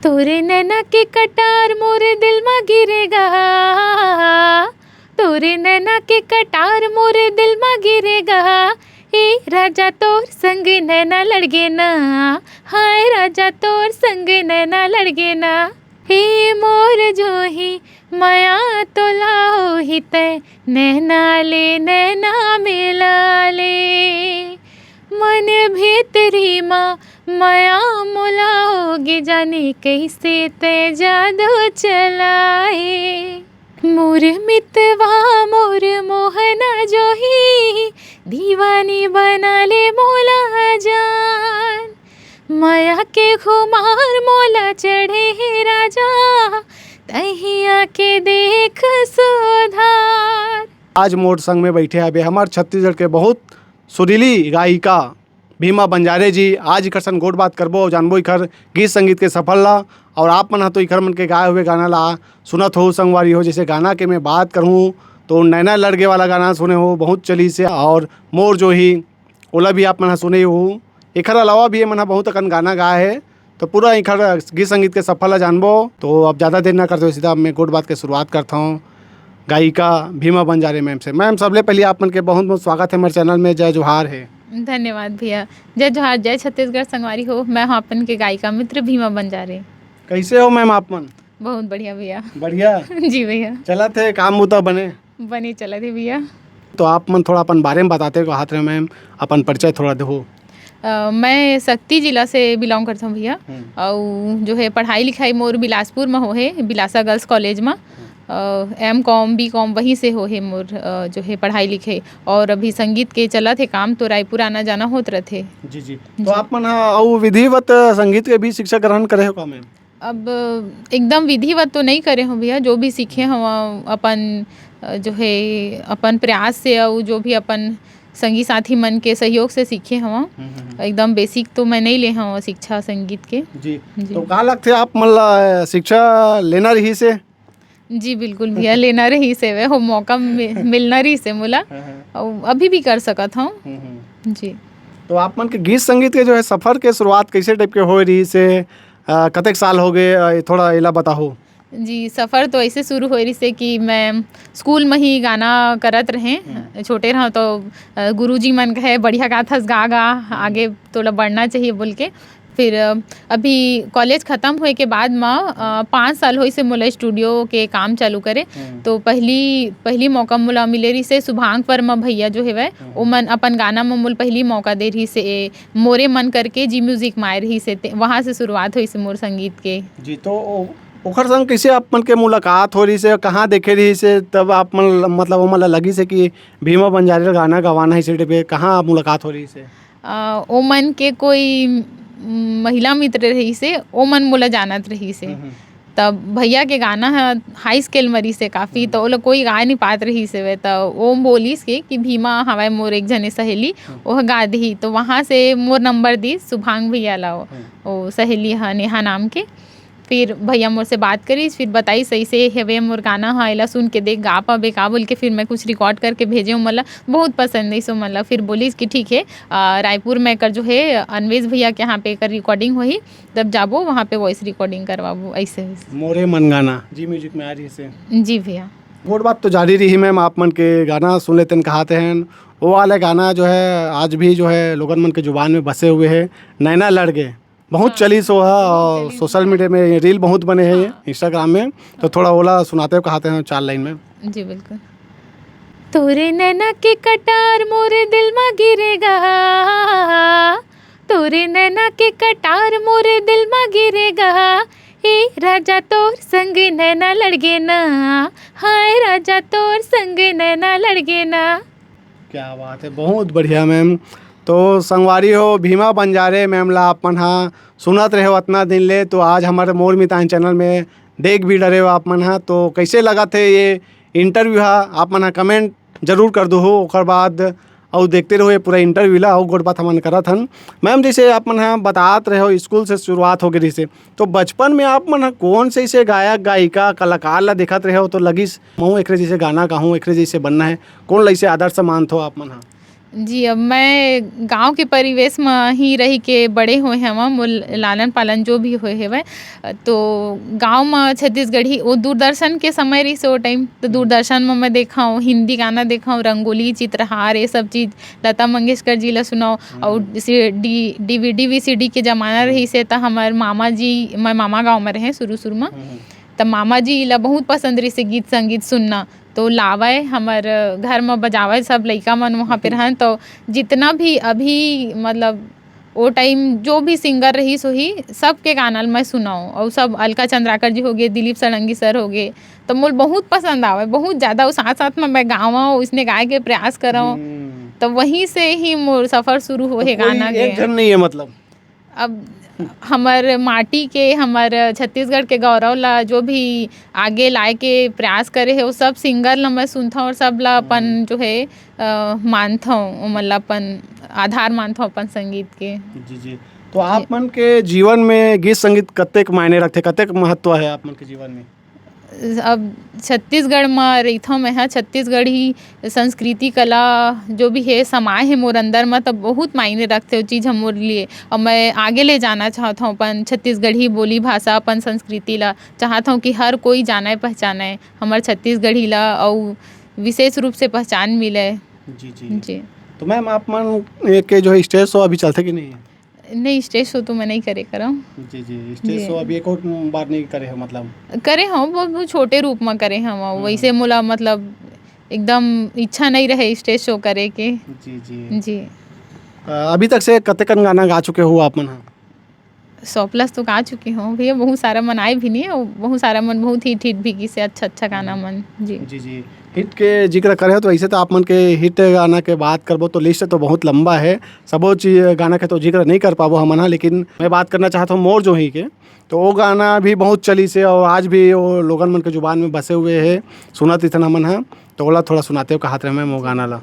तोरे नैना के कटार मोरे दिल में गिरेगा, तोरे नैना के कटार मोरे दिल में गिरेगा। ए राजा तोर संग नैना लड़गे ना, हाय राजा तोर संग नैना लड़गे ना। हे मोर जो ही माया तोला ही तय नैना मिला ले। मन भीतरी माँ माया मोला होगी, जाने कैसे ते जादू चलाए। मोर मितवा मोर मोहना जो ही दीवानी बना ले मोला जान। माया के खुमार मोला चढ़े है राजा, तहिया के देख सुधार। आज मोर संग में बैठे अभी हमारे छत्तीसगढ़ के बहुत सुरीली गायिका भीमा बंजारे जी। आज इखर सन गोट बात करबो जानबो इखर गीत संगीत के सफल ला। और आप मन तो इखर मन के गाए हुए गाना ला सुनत हो संगवारी हो। जैसे गाना के मैं बात करूँ तो नैना लड़गे वाला गाना सुने हो, बहुत चली से। और मोर जो ही ओला भी आप मन सुने हो। इखर अलावा भी मन बहुत अकन गाना गाए है। तो पूरा इखर गीत संगीत के सफल ला जानबो। तो अब ज़्यादा देर ना करते हो, सीधा मैं गोट बात के शुरुआत करता हूँ गायिका भीमा बंजारे मैम से। मैम सबले पहले आप मन के बहुत बहुत स्वागत है हमारे चैनल में। जय जोहार है। धन्यवाद भैया। जय जोहार, जय छत्तीसगढ़ संगवारी हो। मैं हूँ अपन के गायिका मित्र भीमा बंजारे। कैसे हो मैम आप मन? बहुत बढ़िया भैया। बढ़िया जी भैया। चला थे काम मुद्दा बने चला थे भैया। तो आप मन थोड़ा अपन बारे में बताते हो हाथ में मैम, अपन परिचय थोड़ा दो। मैं शक्ति जिला से बिलोंग करता हूँ भैया। और जो है पढ़ाई लिखाई मोर बिलासपुर में हो है, बिलासा गर्ल्स कॉलेज में। M.Com B.Com वहीं से हो है मोर जो है पढ़ाई लिखाई। और अभी संगीत के चला थे काम, तो रायपुर आना जाना होत रहे। जी। तो आप मन विधिवत संगीत के भी शिक्षा ग्रहण करे हो का मैम? अब एकदम विधिवत तो नहीं करे हो भैया, जो भी सीखे हम अपन जो है अपन प्रयास से और जो भी अपन संगी साथी मन के सहयोग से सीखे हम। एकदम बेसिक तो मैं नहीं ले हूँ शिक्षा संगीत के। जी। तो का लगते आप मन शिक्षा लेना रही से? जी बिल्कुल भैया, लेना रही से वे हो मौका मिलना रही से मोला, और अभी भी कर सकत हूँ। जी। तो आप मन के गीत संगीत के जो है सफ़र के शुरुआत कैसे टाइप के हो रही से, कतेक साल हो गए, थोड़ा इला बताओ। जी, सफ़र तो ऐसे शुरू हो रही से कि मैं स्कूल में ही गाना करत रहे। छोटे रहा तो गुरुजी मन कहे बढ़िया गाथस, गा आगे तो बढ़ना चाहिए बोल के। फिर अभी कॉलेज ख़त्म होए के बाद में 5 साल होई से मोला स्टूडियो के काम चालू करे। तो पहली मौका मोला मिले रही से शुभांग वर्मा भैया जो है वो मन अपन गाना में मोल पहली मौका दे रही से, मोरे मन करके जी म्यूजिक में आए रही से। वहाँ से शुरुआत हुई से मोर संगीत के। जी। तो ओखर संग कैसे आप मन के मुलाकात हो रही से, कहाँ देखे रही से, तब आप मन मतलब वो लगी से कि भीमा बंजारे गाना गवाना है से पे, कहाँ मुलाकात हो रही से? ओ मन के कोई महिला मित्र रही से, ओ मन मोला जानत रही से। तब भैया के गाना है हाई स्केल मरी से काफ़ी, तो वो लोग कोई गा नहीं पात रही से वे। तो वो बोलिस के कि भीमा हवाए मोर एक जने सहेली वह गा दी। तो वहाँ से मोर नंबर दी शुभांग भैया ला, वो सहेली है नेहा नाम के। फिर भैया मोर से बात करी, फिर बताई सही से हेवे मोर गाना है एला सुन के देख, गा पाबे का बोल के। फिर मैं कुछ रिकॉर्ड करके भेजे हूँ, मतलब बहुत पसंद है सो। मतलब फिर बोली कि ठीक है रायपुर में कर जो है अनवेज भैया के यहाँ पे कर रिकॉर्डिंग हुई, तब जाबो वहाँ पे वॉइस रिकॉर्डिंग करवाबो। ऐसे मोरे मन गाना जी म्यूजिक में आ रही से। जी भैया। गोट बात तो जारी रही मैम, आप मन के गाना सुन लेते हैं, कहाते हैं वो वाले गाना जो है आज भी जो है लोगन मन के जुबान में बसे हुए है। नैना लड़गे बहुत चली सो है, और सोशल मीडिया में रील बहुत बने हैं इंस्टाग्राम में। तो थोड़ा ओला सुनाते हो, कहाते हैं 4 लाइन में। जी बिल्कुल। तोरे नैना के कटार मोरे दिल में गिरेगा, तोरे नैना के कटार मोरे दिल में गिरेगा। ए राजा तोर संग नैना लड़गे ना, हाय राजा तोर संग नैना लड़गे ना। क्या बात है, बहुत बढ़िया मैम। तो संगवारी हो भीमा बंजारे मैम ला अपन हाँ सुनत रहे हो उतना दिन ले। तो आज हमारे मोर मितान चैनल में देख भी डरे हो आप मन हाँ। तो कैसे लगा थे ये इंटरव्यू हा, आप मन कमेंट जरूर कर दो हो। ओकर बाद और देखते रहो ये पूरा इंटरव्यू ला, और गोट बात हमन करत हन मैम। जैसे आप मन हाँ बतात रहे हो स्कूल से शुरुआत हो गई से, तो बचपन में आप मन कौन से ऐसे गायक गायिका कलाकार ला देखत रहे हो तो लगिस मैं एक जैसे गाना गाऊँ, एक जैसे बनना है, कौन लैसे आदर्श मानत हो आप मन हाँ? जी, अब मैं गाँव के परिवेश में ही रही के बड़े होए हवं, मोर लालन पालन जो भी होए हेवय। तो गाँव में छत्तीसगढ़ी वो दूरदर्शन के समय रहिस ओ टाइम, तो दूरदर्शन में मैं देखा हिंदी गाना देखा, रंगोली, चित्रहार ये सब चीज़ लता मंगेशकर जी ला सुनाओ। और जैसे डीवीडी वीसीडी के ज़माना रहिस हे, त हमर मामा जी, मैं मामा गाँव में रहें शुरू में, त मामा जी ला बहुत पसंद रहिस हे गीत संगीत सुनना। तो लावय हमर घर में बजावय सब लइका मन वहाँ पे रहन। तो जितना भी अभी मतलब ओ टाइम जो भी सिंगर रहिस होही सबके गाना ल मैं सुनाऊँ, और सब अलका चंद्राकर जी हो गे, दिलीप सड़ंगी सर हो गे, तो मोल बहुत पसंद आवय बहुत ज़्यादा। और साथ-साथ में मैं गावव, उसने गाए के प्रयास करव, तो वहीं से ही मोर सफ़र शुरू होहे गाना के। एक जन नहीं है मतलब। अब हमर माटी के, हमर छत्तीसगढ़ के गौरव ला जो भी आगे लाए के प्रयास करे हे, वो सब सिंगर ला मैं सुनथव और सब ला अपन जो है मानथव, ओमन ला अपन आधार मानथव अपन संगीत के। जी, जी। तो आप मन के जीवन में गीत संगीत कतेक मायने रखथे, कतेक महत्व है आप मन के जीवन में? अब छत्तीसगढ़ में रहिथव मेंहा, छत्तीसगढ़ी संस्कृति कला जो भी है समाए हे मोर अंदर में, तब बहुत मायने रखथे वो चीज़ ह मोर लिए। और मैं आगे ले जाना चाहत हूँ अपन छत्तीसगढ़ी बोली भाषा, अपन संस्कृति ला चाहत हूँ कि हर कोई जाने पहचाने हमर छत्तीसगढ़ी ला, और विशेष रूप से पहचान मिले। जी, जी। जी। तो मैम आप मन के जो है स्टेज शो अभी चलथे कि नहीं है? नहीं, स्टेज शो तो मैं नहीं करे करव। जी, जी। स्टेज शो अभी एक और बार नहीं करे हो मतलब? करे हव, बहुत छोटे रूप में करे हव, वैसे मोला मतलब एकदम इच्छा नहीं रहे स्टेज शो करे के। जी, जी। जी। अभी तक से कतेकन गाना गा चुके हो आप मन ह? 100+ तो गा चुकी हूँ भैया, बहुत सारा मन आए भी नहीं, और बहुत सारा मन बहुत हिट भी की से अच्छा गाना मन। जी। जी, जी। हिट के जिक्र करे हो तो ऐसे तो आप मन के हिट गाना के बात करबो तो लिस्ट तो बहुत लंबा है, सबो चीज गाना के तो जिक्र नहीं कर पाबो हमन ह। लेकिन मैं बात करना चाहता हूँ मोर जो ही के, तो वो गाना भी बहुत चली से और आज भी वो लोगन मन के जुबान में बसे हुए है, सुनत इतना मन ह। तो ओला थोड़ा सुनाते हो कहात रहे मैं वो गाना ला।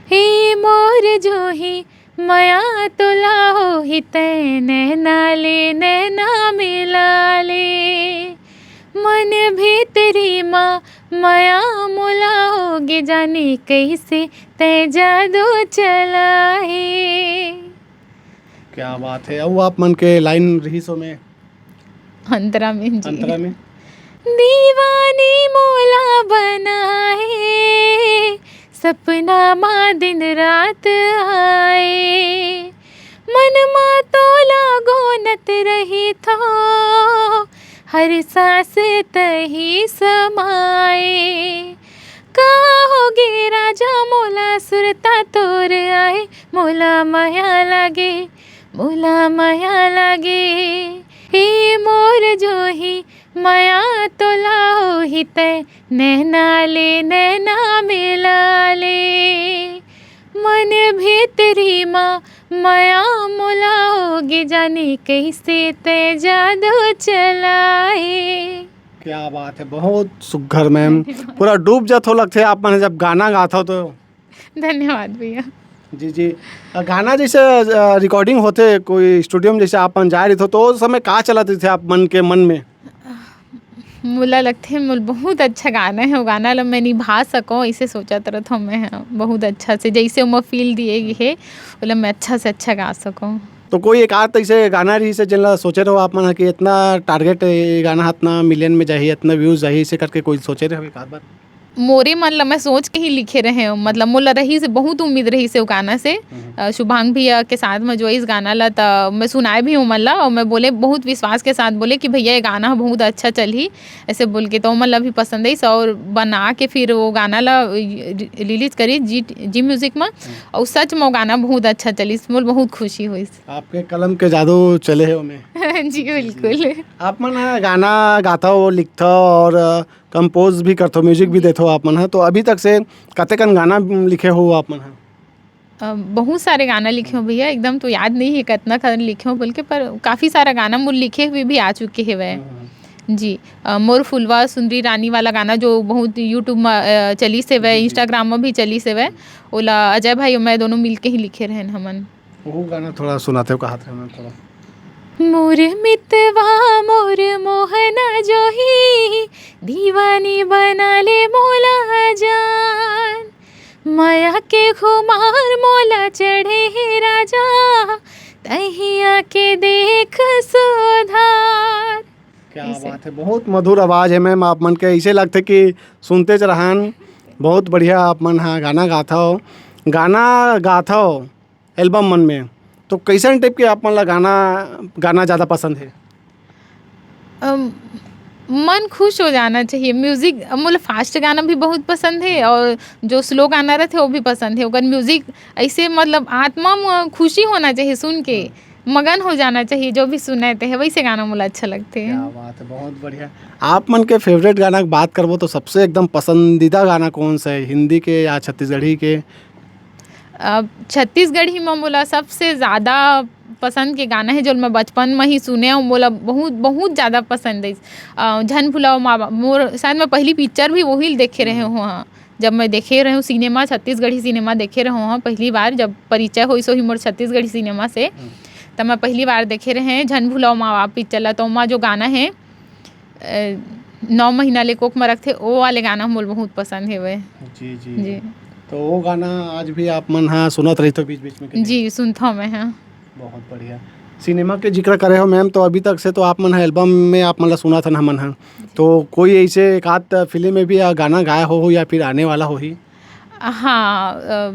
हे मोर जो ही माया तोला हो ही तै नैना ले नैना मिला ले, मन भीतरी माँ माया मोला होगे, जाने कैसे तै जादू चला है। क्या बात है। अब आप मन के लाइन रही सो में अंतरा में जी। अंतरा में दीवानी मोला बनाए, सपना माँ दिन रात आए, मन माँ तो लागो नत रही थो, हर सांस तही समाए। कहोगे राजा मोला सुरता तोर आए, मोला माया लागे, मोला माया लागे। हे मोर जो ही माया तोला हो ही तै नैना ले नैना मिला ले, मन भीतरी माँ माया मोला होगी, जाने कैसे तै जादू चलाए। क्या बात है, बहुत सुघर मैम, पूरा डूब जात हो लगते आप मन जब गाना गाता हो तो। धन्यवाद भैया। जी, जी। गाना जैसे रिकॉर्डिंग होते कोई स्टूडियो में जैसे आप मन जा रहे थे तो उस समय का चलाते थे आप मन के मन में? मोला लगथे मोल बहुत अच्छा गाना है, वो गाना ला मैं निभा सकूँ ऐसे सोचत रहत हूँ मैं बहुत अच्छा से, जैसे ओमा फील दिए गे हे ओला मैं अच्छा से अच्छा गा सकूँ। तो कोई एक आध ऐसे गाना रही से जिन ला सोचे रहो आप मन कि इतना टारगेट ये गाना इतना मिलियन में जाही, इतना व्यूज जाही, इसे करके कोई सोचे रहे एक आध बार? मोरे मन ला मैं सोच के ही लिखे रहे, मतलब मोला रही से बहुत उम्मीद रही से वो गाना से। शुभांग भैया के साथ में जो इस गाना ला तो मैं सुनाए भी हूँ मन ला, और मैं बोले बहुत विश्वास के साथ बोले कि भैया ये गाना बहुत अच्छा चली ऐसे बोल के, तो मन ला भी पसंद है और बना के फिर वो गाना ला रिलीज करी जी म्यूजिक में, और सच में वो गाना बहुत अच्छा चली, मोल बहुत खुशी हुई। आपके कलम के जादू चले है उनमें। जी बिल्कुल। आप मन गाना गाता हो, लिखता हो और कंपोज भी करते हो, म्यूजिक भी देते हो आप मन है, तो अभी तक से कतेकन गाना लिखे हो आप मन है? बहुत सारे गाना लिखे हो भैया, एकदम तो याद नहीं है कितना खन लिखे हो बोल के, पर काफ़ी सारा गाना मोर लिखे हुए भी आ चुके हैं वह। जी। मोर फुलवा सुंदरी रानी वाला गाना जो बहुत यूट्यूब में चली से वह, इंस्टाग्राम में भी चली से वह, ओला अजय भाई और मैं दोनों मिल के ही लिखे रहन हमन। वो गाना थोड़ा सुनाते हो कहा थोड़ा। मोर मितवा मोर मोहना जो ही, दीवानी बना ले मोला जान, माया के खुमार मोला चढ़े हे राजा, तहिया के देख सुधार। क्या बात है, बहुत मधुर आवाज़ है मैम। आप मन के ऐसे लगते कि सुनते रहन। बहुत बढ़िया आप मन हाँ गाना गाथा हो एल्बम मन में। तो कैसन टाइप के आप मन ला गाना ज़्यादा पसंद है? मन खुश हो जाना चाहिए। म्यूज़िक मतलब फास्ट गाना भी बहुत पसंद है और जो स्लो गाना रहते वो भी पसंद है। अगर म्यूज़िक ऐसे मतलब आत्मा में खुशी होना चाहिए, सुन के मगन हो जाना चाहिए। जो भी सुनते हैं वैसे गाना मुझे अच्छा लगते हैं। क्या बात है, बहुत बढ़िया। आप मन के फेवरेट गाना की बात करबो तो सबसे एकदम पसंदीदा गाना कौन सा है, हिंदी के या छत्तीसगढ़ी के? छत्तीसगढ़ी में बोला सबसे ज़्यादा पसंद के गाना है जो मैं बचपन में ही सुने हूँ, बोला बहुत बहुत ज़्यादा पसंद है। झन भुलाओ माँ बाप मोर, शायद मैं पहली पिक्चर भी वही देखे रहे हूँ। हाँ, जब मैं देखे रहे हूँ सिनेमा, छत्तीसगढ़ी सिनेमा देखे रहे हूँ पहली बार। जब परिचय हुई सो ही मोर छत्तीसगढ़ी सिनेमा से, तब मैं पहली बार देखे रहे हैं झन भुलाओ माँ बाप पिक्चर ला। तो वहाँ जो गाना है 9 महीना ले कोख में रखते, वो वाले गाना मोल बहुत पसंद है। वह जी तो वो गाना आज भी आप मन हाँ सुनत रही तो बीच बीच में? जी सुनता हूँ मैं। हाँ, बहुत बढ़िया। सिनेमा के जिक्र करे हो मैम, तो अभी तक से तो आप मन एल्बम में आप मन ला सुना था ना मन हाँ, तो कोई ऐसे एक आध फिल्म में भी गाना गाया हो या फिर आने वाला हो ही? हाँ,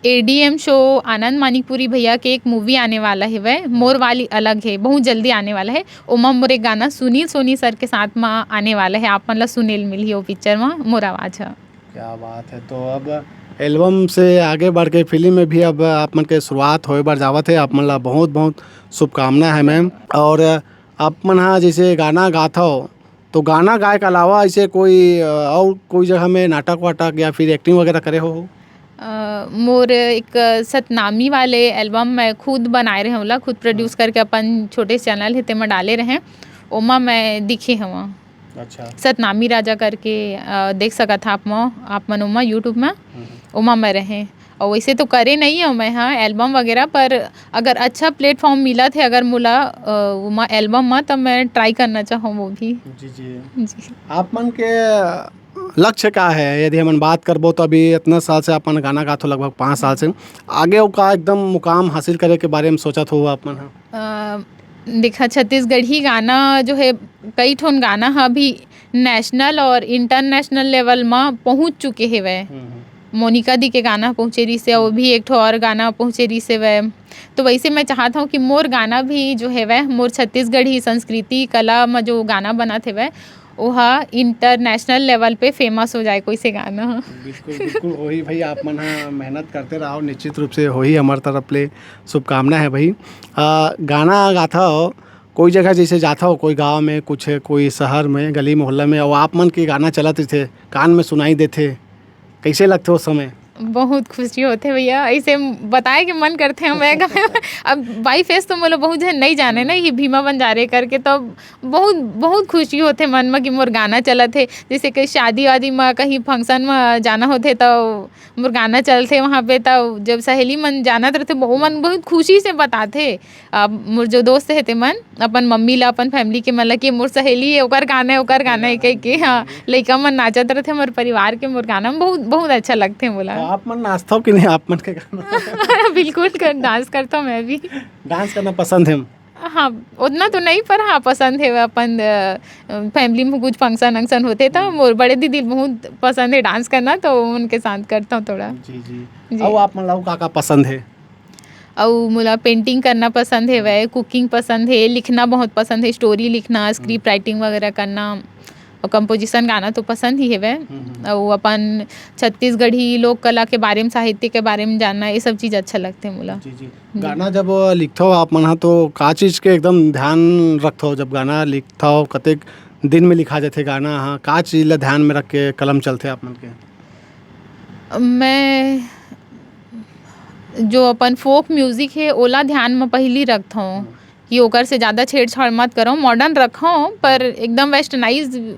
ADM शो आनंद मानिकपुरी भैया के एक मूवी आने वाला है, वह मोर वाली अलग है, बहुत जल्दी आने वाला है। ओमा मोर एक गाना सुनील सोनी सर के साथ में आने वाला है। आप मन ला सुनील मिली वो पिक्चर में मोर आवाज़ है। क्या बात है। तो अब एल्बम से आगे बढ़ के फिल्म में भी अब आप मन के शुरुआत होए बार जावत है। आप मन ला बहुत बहुत शुभकामना है मैम। और आप मन हाँ जैसे गाना गाता हो, तो गाना गाए के अलावा ऐसे कोई और कोई जगह में नाटक वाटक या फिर एक्टिंग वगैरह करे हो? मोर एक सतनामी वाले एल्बम मैं खुद बनाए रहे होला, खुद प्रोड्यूस करके अपन छोटे चैनल है तेमा डाले रहे। ओमा मैं दिखे हूँ। अच्छा, सतनामी राजा करके देख सका था आप मन ओमा यूट्यूब में, ओमा मैं रहे। और वैसे तो करे नहीं हूँ मैं हाँ एल्बम वगैरह, पर अगर अच्छा प्लेटफॉर्म मिला थे अगर मुला उमा एल्बम में, तब मैं ट्राई करना चाहूँ वो भी। जी। आप मन के लक्ष्य क्या है? यदि हम बात करबो तो अभी इतना साल से अपन गाना गाते हो, लगभग 5 साल से आगे वो का एकदम मुकाम हासिल करे के बारे में सोचत हो आप मन? देखा छत्तीसगढ़ी गाना जो है, कई ठोन गाना है अभी नेशनल और इंटरनेशनल लेवल में पहुँच चुके हैं। वह मोनिका दी के गाना पहुँचे रही से, वो भी एक ठो और गाना पहुँचे रही से वह। तो वैसे मैं चाहता हूँ कि मोर गाना भी जो है वह मोर छत्तीसगढ़ी संस्कृति कला में जो गाना बना थे वह वह इंटरनेशनल लेवल पे फेमस हो जाए कोई से गाना। बिल्कुल वही भाई। आप मन मेहनत करते रहो, निश्चित रूप से वही हमारे तरफ ले शुभकामना है भाई। गाना गाता हो कोई जगह जैसे जाता हो, कोई गांव में कुछ कोई शहर में गली मोहल्ला में, और आप मन के गाना चलाते थे, कान में सुनाई देते, कैसे लगते उस समय? बहुत खुशी होते भैया, ऐसे बताए कि मन करते हैं मैं अब बाई फेस तो मतलब बहुत जन नहीं जाने ना ये भीमा बंजारे करके, तो बहुत बहुत खुशी होते मन में कि मोर गाना चला थे। जैसे कहीं शादी वादी में कहीं फंक्शन में जाना होते तो मोर गाना चलते वहाँ पे, तो जब सहेली मन जाना रहते वो मन बहुत खुशी से बताते। अब मोर जो दोस्त रहते मन अपन मम्मी ला अपन फैमिली के मतलब कि मोर सहेली है ओकर गाना है कह के हाँ लइका मन नाचत रहते मोर परिवार के मोर गाना बहुत बहुत अच्छा लगते बोला। आप मन नाचता हो कि नहीं आप मन के गाना? बिल्कुल डांस करता हूँ मैं भी। डांस करना पसंद है? हाँ उतना तो नहीं, पर हाँ पसंद है। अपन फैमिली में कुछ फंक्शन होते तो मोर बड़े दीदी बहुत पसंद है डांस करना, तो उनके साथ करता हूँ थोड़ा। जी। और आप मन ला का पसंद है? और मुला पेंटिंग करना पसंद है, वह कुकिंग पसंद है, लिखना बहुत पसंद है, स्टोरी लिखना, स्क्रिप्ट राइटिंग वगैरह करना, और कंपोजिशन गाना तो पसंद ही है वह। और अपन छत्तीसगढ़ी लोक कला के बारे में, साहित्य के बारे में जानना, ये सब चीज़ अच्छा लगते हैं मुला। जी। गाना जब लिखते हो आप मन तो का चीज़ के एकदम ध्यान रखते हो? जब गाना लिखते हो कतेक दिन में लिखा जाते गाना, हाँ का चीज़ ला ध्यान में रख के कलम चलते आप मन के? मैं जो अपन फोक म्यूज़िक है ओला ध्यान में पहली रखता हूँ कि ओकर से ज़्यादा छेड़छाड़ मत करो, मॉडर्न रखो पर एकदम वेस्टर्नाइज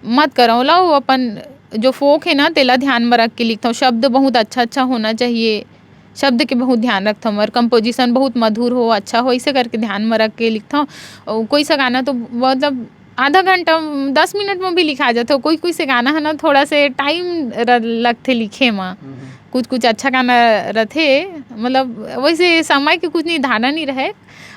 मत करो ला। वो अपन जो फोक है ना तेला ध्यान में रख के लिखता हूँ। शब्द बहुत अच्छा होना चाहिए, शब्द के बहुत ध्यान रखता हूँ, और कंपोजिशन बहुत मधुर हो, अच्छा हो, इसे करके ध्यान में रख के लिखता हूँ। और कोई सा गाना तो मतलब आधा घंटा 10 मिनट में भी लिखा जाता है, कोई से गाना है ना थोड़ा से टाइम लगते लिखे में, कुछ कुछ अच्छा गाना रथे, मतलब वैसे समय के कुछ निर्धारण नहीं रहे,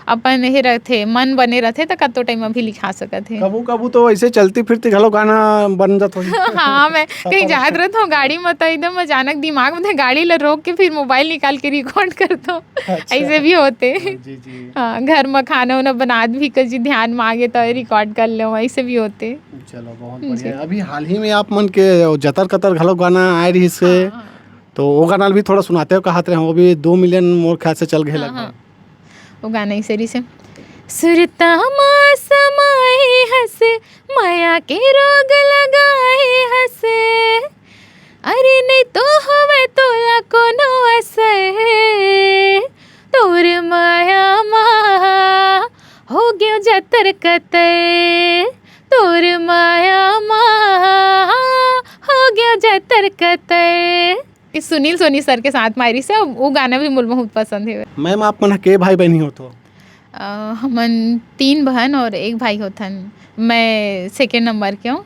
अपन हे रथे मन बने रथे तो कतो टाइम भी लिखा सकत है। कबू कबू तो ऐसे चलती फिरती घलो गाना बन जात होही। हाँ, मैं कहीं जात रहता हूँ गाड़ी में तो एकदम अचानक दिमाग में गाड़ी ला रोक के फिर मोबाइल निकाल के रिकॉर्ड करता हूँ। अच्छा। ऐसे भी होते। जी जी। हाँ, घर में खाना वाना बनात भी कभी ध्यान मांगे तो रिकॉर्ड कर लो, ऐसे भी होते। चलो बहुत बढ़िया। अभी हाल ही में आप मन के जतर कतर घलो गाना आए रही से, हाँ, तो वो गाना भी थोड़ा सुनाते हो कहत रहे, वो भी 2 मिलियन मोर ख्याल से चल गए हाँ, लगभग। हाँ। वो गाना इस तरी से सुरता समाए हंसे माया के रोग लगाए हंसे, अरे नहीं तो हवे तोला कोनो असर, तोर माया मा हो गयो जतर कतर, तोर माया मा हो गयो जतर कतर। इस सुनील सोनी सर के साथ मायरी से वो गाना भी मुझे बहुत पसंद है। मैम आप मन के भाई बहनी हो तो? हमन 3 बहन और 1 भाई होथन। मैं सेकेंड नंबर के हूँ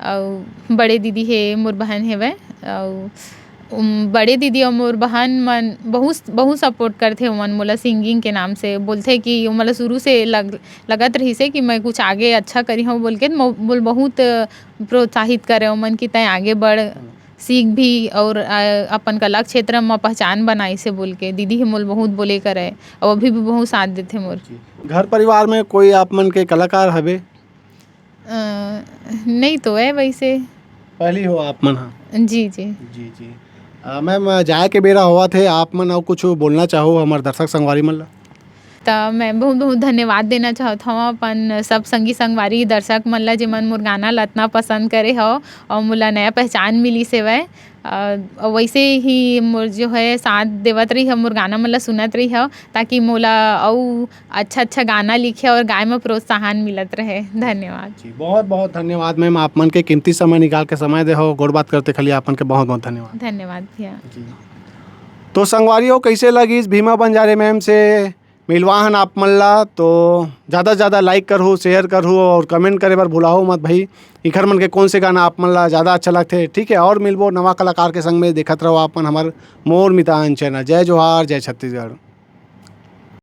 और बड़े दीदी है मोर बहन हेवे, और बड़े दीदी और मोर बहन मन बहुत सपोर्ट करथे ओमन मोला सिंगिंग के नाम से, बोलथे कि मोला शुरू से लगत रही से कि मैं कुछ आगे अच्छा करी हूँ बोल के बोल बहुत प्रोत्साहित करे ओमन कि तय आगे बढ़, सीख भी और अपन कला क्षेत्र में पहचान बनाई से बोल के दीदी ही मोल बहुत बोले करे और अभी भी बहुत साथ देते मोर। घर परिवार में कोई आप मन के कलाकार हवे? नहीं तो है वैसे। पहली हो आप मन? हाँ जी जी जी जी। मैम जाए के बेरा हुआ थे, आप मन और कुछ बोलना चाहो हमारे दर्शक संगवारी मन ला? तो मैं बहुत बहुत धन्यवाद देना चाहत हूँ अपन सब संगी संगवारी दर्शक मन ला जेमन मोर गाना ला इतना पसंद करे हो और मोला नया पहचान मिली से वै, और वैसे ही मोर जो है साथ देवत रही है, मोर गाना मन ला सुनत रही हो ताकि मोला और अच्छा गाना लिखे और गाय में प्रोत्साहन मिलत रहे। धन्यवाद जी, बहुत बहुत धन्यवाद मैम, आप मन के कीमती समय निकाल के समय दे हो, गोड़ बात करते खाली आपन के बहुत बहुत धन्यवाद। धन्यवाद भैया। तो संगवारियों कैसे लगी इस भीमा बंजारे मैम से मिलवाहन आप मन ला, तो ज़्यादा से ज़्यादा लाइक करहु, शेयर करहु और कमेंट करे बर भुलाओ मत भाई। इखर मन के कौन से गाना आप मन ला ज़्यादा अच्छा लगते, ठीक है। और मिलबो नवा कलाकार के संग में, देखत रहो आप मन हमार मोर मितान चैनल। जय जोहार, जय छत्तीसगढ़।